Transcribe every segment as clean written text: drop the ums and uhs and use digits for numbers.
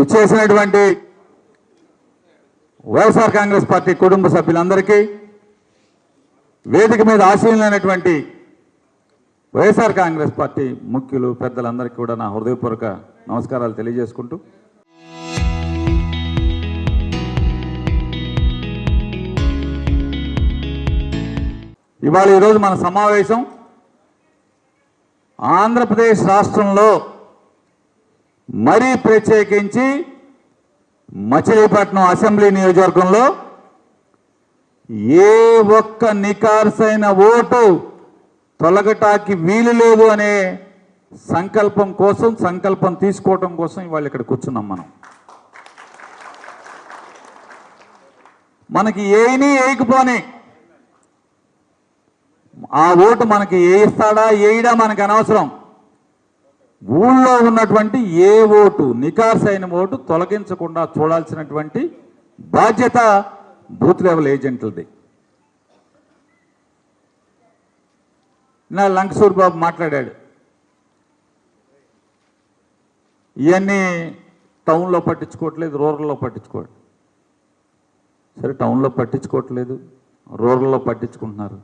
ఇచ్చేసినటువంటి వైఎస్ఆర్ కాంగ్రెస్ పార్టీ కుటుంబ సభ్యులందరికీ, వేదిక మీద ఆశీనులైనటువంటి వైఎస్ఆర్ కాంగ్రెస్ పార్టీ ముఖ్యులు పెద్దలందరికీ కూడా నా హృదయపూర్వక నమస్కారాలు తెలియజేసుకుంటూ, ఇవాళ ఈరోజు మన సమావేశం ఆంధ్రప్రదేశ్ రాష్ట్రంలో మరీ ప్రత్యేకించి మచిలీపట్నం అసెంబ్లీ నియోజకవర్గంలో ఏ ఒక్క నికార్సైన ఓటు తొలగటానికి వీలు లేదు అనే సంకల్పం తీసుకోవటం కోసం ఇవాళ ఇక్కడ కూర్చున్నాం. మనకి ఏయిని ఏయకపోని ఆ ఓటు మనకి వేయిస్తాడా వేయడా మనకు అనవసరం. ఊళ్ళో ఉన్నటువంటి ఏ ఓటు నికార్సైన ఓటు తొలగించకుండా చూడాల్సినటువంటి బాధ్యత బూత్ లెవెల్ ఏజెంట్లది. నా లంకసూర్ బాబు మాట్లాడాడు, ఇవన్నీ టౌన్లో పట్టించుకోవట్లేదు, రూరల్లో పట్టించుకోవట్లేదు. సరే, టౌన్లో పట్టించుకోవట్లేదు, రూరల్లో పట్టించుకుంటున్నారు.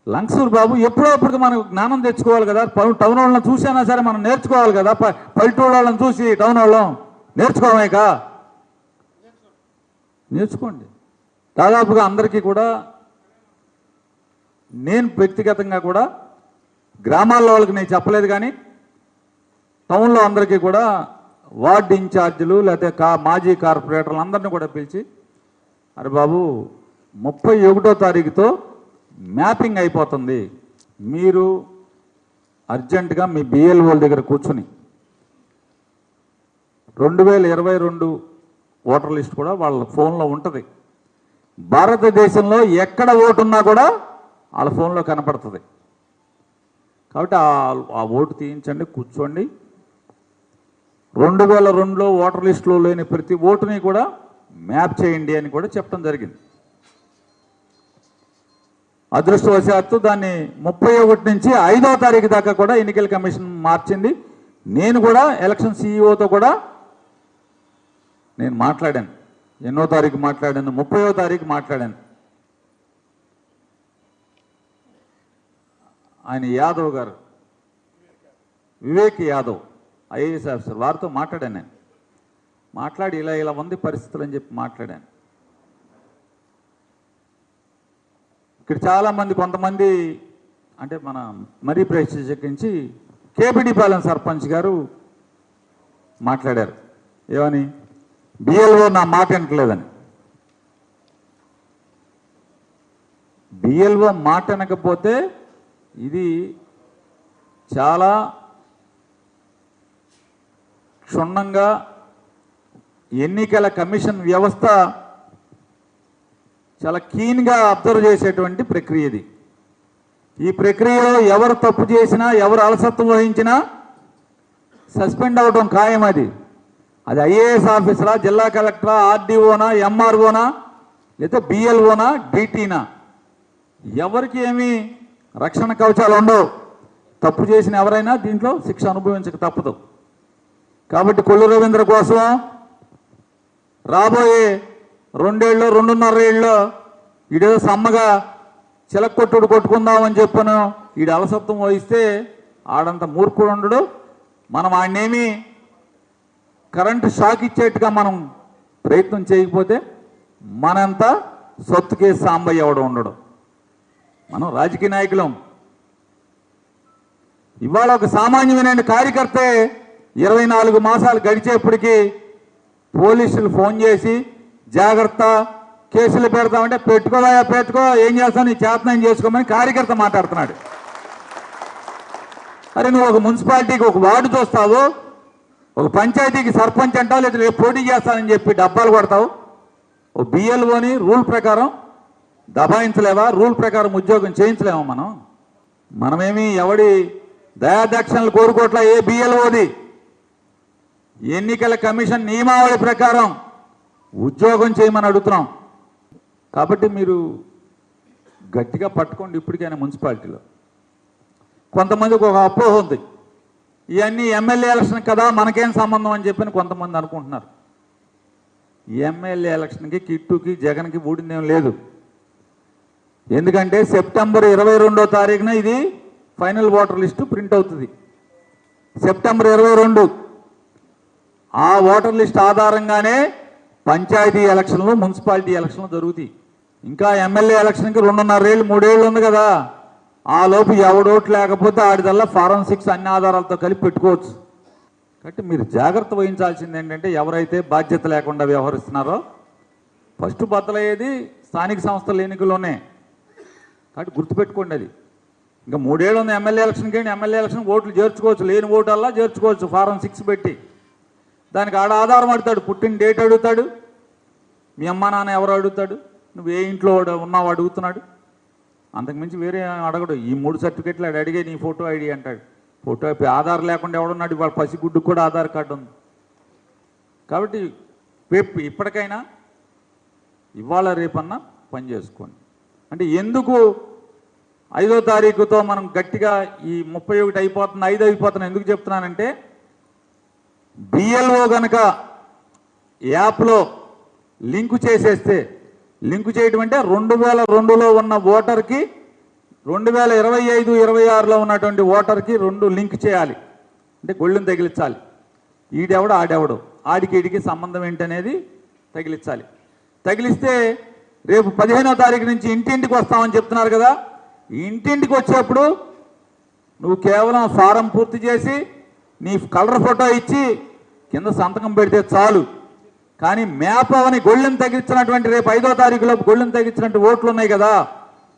లంకసూర్ బాబు ఎప్పుడప్పుడు మనకు జ్ఞానం తెచ్చుకోవాలి కదా. టౌన్ వాళ్ళని చూసినా సరే మనం నేర్చుకోవాలి కదా. పల్లెటూరు వాళ్ళని చూసి టౌన్ వాళ్ళం నేర్చుకోవాలేక నేర్చుకోండి. దాదాపుగా అందరికీ కూడా నేను వ్యక్తిగతంగా కూడా గ్రామాల్లో వాళ్ళకి నేను చెప్పలేదు, కానీ టౌన్లో అందరికీ కూడా వార్డు ఇన్ఛార్జీలు లేకపోతే మాజీ కార్పొరేటర్లు అందరినీ కూడా పిలిచి, అరే బాబు 31వ తారీఖుతో మ్యాపింగ్ అయిపోతుంది, మీరు అర్జెంటుగా మీ బిఎల్ఓల దగ్గర కూర్చుని 2022 ఓటర్ లిస్ట్ కూడా వాళ్ళ ఫోన్లో ఉంటుంది. భారతదేశంలో ఎక్కడ ఓటు ఉన్నా కూడా వాళ్ళ ఫోన్లో కనపడుతుంది. కాబట్టి ఆ ఓటు తీయించండి, కూర్చోండి. 2002లో ఓటర్ లిస్టులో లేని ప్రతి ఓటుని కూడా మ్యాప్ చేయండి అని కూడా చెప్పడం జరిగింది. అదృష్టవశాత్తు దాన్ని 31 నుంచి 5వ తారీఖు దాకా కూడా ఎన్నికల కమిషన్ మార్చింది. నేను కూడా ఎలక్షన్ సిఇఓతో కూడా నేను మాట్లాడాను. ఎన్నో తారీఖు మాట్లాడాను, 30వ తారీఖు మాట్లాడాను. ఆయన యాదవ్ గారు, వివేక్ యాదవ్ ఐఏఎస్ ఆఫీసర్, వారితో మాట్లాడాను. నేను మాట్లాడి ఇలా ఉంది పరిస్థితులు అని చెప్పి మాట్లాడాను. ఇక్కడ చాలామంది కొంతమంది అంటే మన మరీ ప్రత్యేకించి కేపీడీపాలెం సర్పంచ్ గారు మాట్లాడారు. ఏమని? బిఎల్ఓ నా మాట వినట్లేదని. బిఎల్ఓ మాట వినకపోతే ఇది చాలా క్షుణ్ణంగా ఎన్నికల కమిషన్ వ్యవస్థ చాలా కీన్గా అబ్జర్వ్ చేసేటువంటి ప్రక్రియ ఇది. ఈ ప్రక్రియలో ఎవరు తప్పు చేసినా, ఎవరు అలసత్వం వహించినా సస్పెండ్ అవడం ఖాయం. అది ఐఏఎస్ ఆఫీసరా, జిల్లా కలెక్టరా, ఆర్డీఓనా, ఎంఆర్ఓనా, లేదా బిఎల్ఓనా, డీటీనా, ఎవరికి ఏమీ రక్షణ కవచాలు ఉండవు. తప్పు చేసిన ఎవరైనా దీంట్లో శిక్ష అనుభవించక తప్పదు. కాబట్టి కొల్లు రవీంద్ర కోసం రాబోయే 2 ఏళ్ళు 2.5 ఏళ్ళు ఈడేదో సమ్మగా చిలక్కొట్టుడు కొట్టుకుందామని చెప్పను ఈడు అలసత్వం వహిస్తే ఆడంత మూర్ఖుడు ఉండడు. మనం ఆయన్నేమి కరెంటు షాక్ ఇచ్చేట్టుగా మనం ప్రయత్నం చేయకపోతే మనంత సొత్తుకే సాంబయ్య ఎవడు ఉండడు. మనం రాజకీయ నాయకులం. ఇవాళ ఒక సామాన్యమైన కార్యకర్తే 24 మాసాలు గడిచేప్పటికీ పోలీసులు ఫోన్ చేసి జాగ్రత్త కేసులు పెడతామంటే పెట్టుకో, ఏం చేస్తావు, నీ చేతనం చేసుకోమని కార్యకర్త మాట్లాడుతున్నాడు. అరే నువ్వు ఒక మున్సిపాలిటీకి ఒక వార్డు చూస్తావు, ఒక పంచాయతీకి సర్పంచ్ అంటావు, లేదా రేపు పోటీ చేస్తానని చెప్పి డబ్బాలు కొడతావు. ఓ బిఎల్ఓని రూల్ ప్రకారం దబాయించలేవా? రూల్ ప్రకారం ఉద్యోగం చేయించలేమా? మనమేమి ఎవడి దయాదక్షిణలు కోరుకోవట్లా. ఏ బిఎల్ఓది ఎన్నికల కమిషన్ నియమావళి ప్రకారం ఉద్యోగం చేయమని అడుగుతున్నాం. కాబట్టి మీరు గట్టిగా పట్టుకోండి. ఇప్పటికైనా మున్సిపాలిటీలో కొంతమందికి ఒక అపోహ ఉంది, ఇవన్నీ ఎమ్మెల్యే ఎలక్షన్ కదా మనకేం సంబంధం అని చెప్పని కొంతమంది అనుకుంటున్నారు. ఎమ్మెల్యే ఎలక్షన్కి కిట్టుకి జగన్కి ఊడిందేం లేదు. ఎందుకంటే సెప్టెంబర్ 22వ తారీఖున ఇది ఫైనల్ ఓటర్ లిస్టు ప్రింట్ అవుతుంది. సెప్టెంబర్ 22 ఆ ఓటర్ లిస్ట్ ఆధారంగానే పంచాయతీ ఎలక్షన్లు, మున్సిపాలిటీ ఎలక్షన్లు జరుగుతాయి. ఇంకా ఎమ్మెల్యే ఎలక్షన్కి 2.5 ఏళ్ళు 3 ఏళ్ళు ఉంది కదా. ఆ లోపు ఎవడోటు లేకపోతే ఆడిదల్లా ఫారం 6 అన్ని ఆధారాలతో కలిపి పెట్టుకోవచ్చు. కాబట్టి మీరు జాగ్రత్త వహించాల్సింది ఏంటంటే ఎవరైతే బాధ్యత లేకుండా వ్యవహరిస్తున్నారో ఫస్ట్ బద్దలయ్యేది స్థానిక సంస్థల ఎన్నికల్లోనే. కాబట్టి గుర్తుపెట్టుకోండి అది. ఇంకా 3 ఏళ్ళు ఉంది ఎమ్మెల్యే ఎలక్షన్కి. ఎమ్మెల్యే ఎలక్షన్ ఓట్లు చేర్చుకోవచ్చు, లేని ఓటల్లా చేర్చుకోవచ్చు ఫారం 6 పెట్టి. దానికి ఆధారం అడుగుతాడు, పుట్టిన డేట్ అడుగుతాడు, మీ అమ్మ నాన్న ఎవరు అడుగుతాడు, నువ్వు ఏ ఇంట్లో ఉన్నావు అడుగుతున్నాడు. అంతకుమించి వేరే అడగడు. ఈ 3 సర్టిఫికెట్లు అడిగే నీ ఫోటో ఐడి అంటాడు. ఫోటో ఆధార్ లేకుండా ఎవడున్నాడు? ఇవాళ పసిగుడ్డుకు కూడా ఆధార్ కార్డు ఉంది. కాబట్టి ఇప్పటికైనా ఇవాళ రేపన్నా పని చేసుకోండి. అంటే ఎందుకు 5వ తారీఖుతో మనం గట్టిగా ఈ 31 అయిపోతుంది 5 అయిపోతుంది ఎందుకు చెప్తున్నానంటే, బిఎల్ఓ కనుక యాప్లో లింకు చేసేస్తే, లింకు చేయడం అంటే 2002లో ఉన్న ఓటర్కి 2025, 26లో ఉన్నటువంటి ఓటర్కి 2 లింక్ చేయాలి. అంటే గొళ్ళును తగిలించాలి. ఈడెవడు ఆడెవడు, ఆడికి ఈడికి సంబంధం ఏంటనేది తగిలించాలి. తగిలిస్తే రేపు 15వ తారీఖు నుంచి ఇంటింటికి వస్తామని చెప్తున్నారు కదా. ఇంటింటికి వచ్చేప్పుడు నువ్వు కేవలం ఫారం పూర్తి చేసి నీ కలర్ ఫోటో ఇచ్చి కింద సంతకం పెడితే చాలు. కానీ మ్యాప్ అవని గొళ్ళెను తగ్గించినటువంటి రేపు 5వ తారీఖులోపు గొళ్ళెను తగ్గించినట్టు ఓట్లు ఉన్నాయి కదా,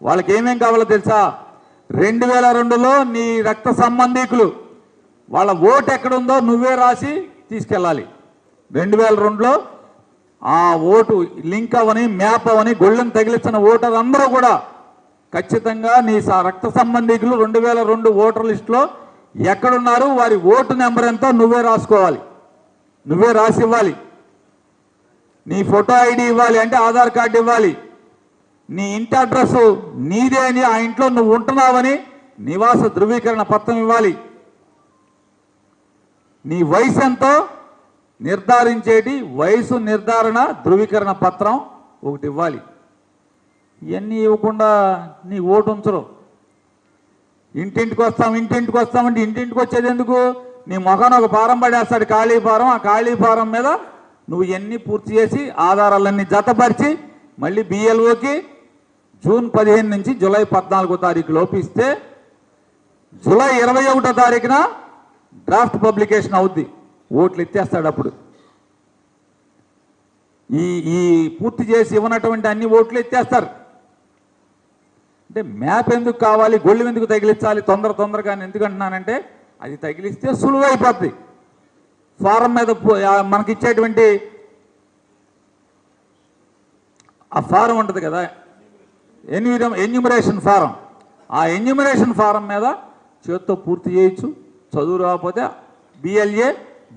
వాళ్ళకి ఏమేం కావాలో తెలుసా? 2002లో నీ రక్త సంబంధీకులు వాళ్ళ ఓటు ఎక్కడుందో నువ్వే రాసి తీసుకెళ్ళాలి. 2002లో ఆ ఓటు లింక్ అవని మ్యాప్ అవని గొళ్ళెను తగిలించిన ఓటర్ అందరూ కూడా ఖచ్చితంగా నీ రక్త సంబంధీకులు 2002 ఓటర్ లిస్టులో ఎక్కడున్నారు, వారి ఓటు నెంబర్ ఎంతో నువ్వే రాసుకోవాలి, నువ్వే రాసి ఇవ్వాలి. నీ ఫోటో ఐడి ఇవ్వాలి, అంటే ఆధార్ కార్డు ఇవ్వాలి. నీ ఇంటి అడ్రస్ నీదే అని, ఆ ఇంట్లో నువ్వు ఉంటున్నావని నివాస ధృవీకరణ పత్రం ఇవ్వాలి. నీ వయసు ఎంతో నిర్ధారించేటి వయసు నిర్ధారణ ధృవీకరణ పత్రం ఒకటి ఇవ్వాలి. ఇవన్నీ ఇవ్వకుండా నీ ఓటు ఉంచరు. ఇంటింటికి వస్తామంటే ఇంటింటికి వచ్చేది ఎందుకు? నీ మొఖాన్ని ఒక ఫారం పడేస్తాడు, ఖాళీ ఫారం. ఆ ఖాళీ ఫారం మీద నువ్వు ఇవన్నీ పూర్తి చేసి ఆధారాలన్నీ జతపరిచి మళ్ళీ బిఎల్ఓకి జూన్ 15 నుంచి జూలై 14వ తారీఖు లోపు ఇస్తే జూలై 21వ తారీఖున డ్రాఫ్ట్ పబ్లికేషన్ అవుద్ది. ఓట్లు ఎత్తేస్తాడు అప్పుడు. ఈ పూర్తి చేసి ఇవ్వనటువంటి అన్ని ఓట్లు ఎత్తేస్తారు. అంటే మ్యాప్ ఎందుకు కావాలి, గొళ్ళు ఎందుకు తగిలించాలి తొందరగా ఎందుకు అంటున్నానంటే, అది తగిలిస్తే సులువైపోద్ది. ఫారం మీద మనకి ఇచ్చేటువంటి ఆ ఫారం ఉంటుంది కదా, ఎన్యూమరేషన్ ఫారం. ఆ ఎన్యూమరేషన్ ఫారం మీద చేతితో పూర్తి చేయొచ్చు. చదువు రాకపోతే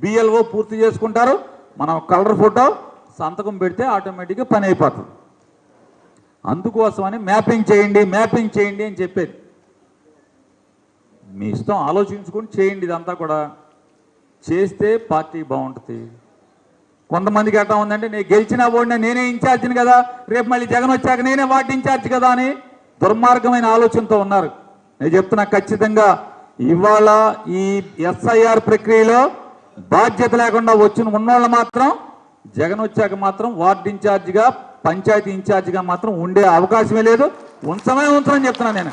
బిఎల్ఓ పూర్తి చేసుకుంటారు. మనం కలర్ ఫోటో సంతకం పెడితే ఆటోమేటిక్గా పని అయిపోతుంది. అందుకోసమని మ్యాపింగ్ చేయండి అని చెప్పేది. మీ ఇష్టం, ఆలోచించుకొని చేయండి. ఇదంతా కూడా చేస్తే పార్టీ బాగుంటుంది. కొంతమందికి ఎట్లా ఉందంటే, నేను గెలిచినా ఓడినా నేనే ఇన్ఛార్జిని కదా, రేపు మళ్ళీ జగన్ వచ్చాక నేనే వార్డు ఇన్ఛార్జ్ కదా అని దుర్మార్గమైన ఆలోచనతో ఉన్నారు. నేను చెప్తున్నా, ఖచ్చితంగా ఇవాళ ఈ ఎస్ఐఆర్ ప్రక్రియలో బాధ్యత లేకుండా వచ్చిన ఉన్నోళ్ళు మాత్రం జగన్ వచ్చాక మాత్రం వార్డు ఇన్ఛార్జిగా, పంచాయతీ ఇన్ఛార్జిగా మాత్రం ఉండే అవకాశమే లేదు. ఉంచమని చెప్తున్నాను నేను.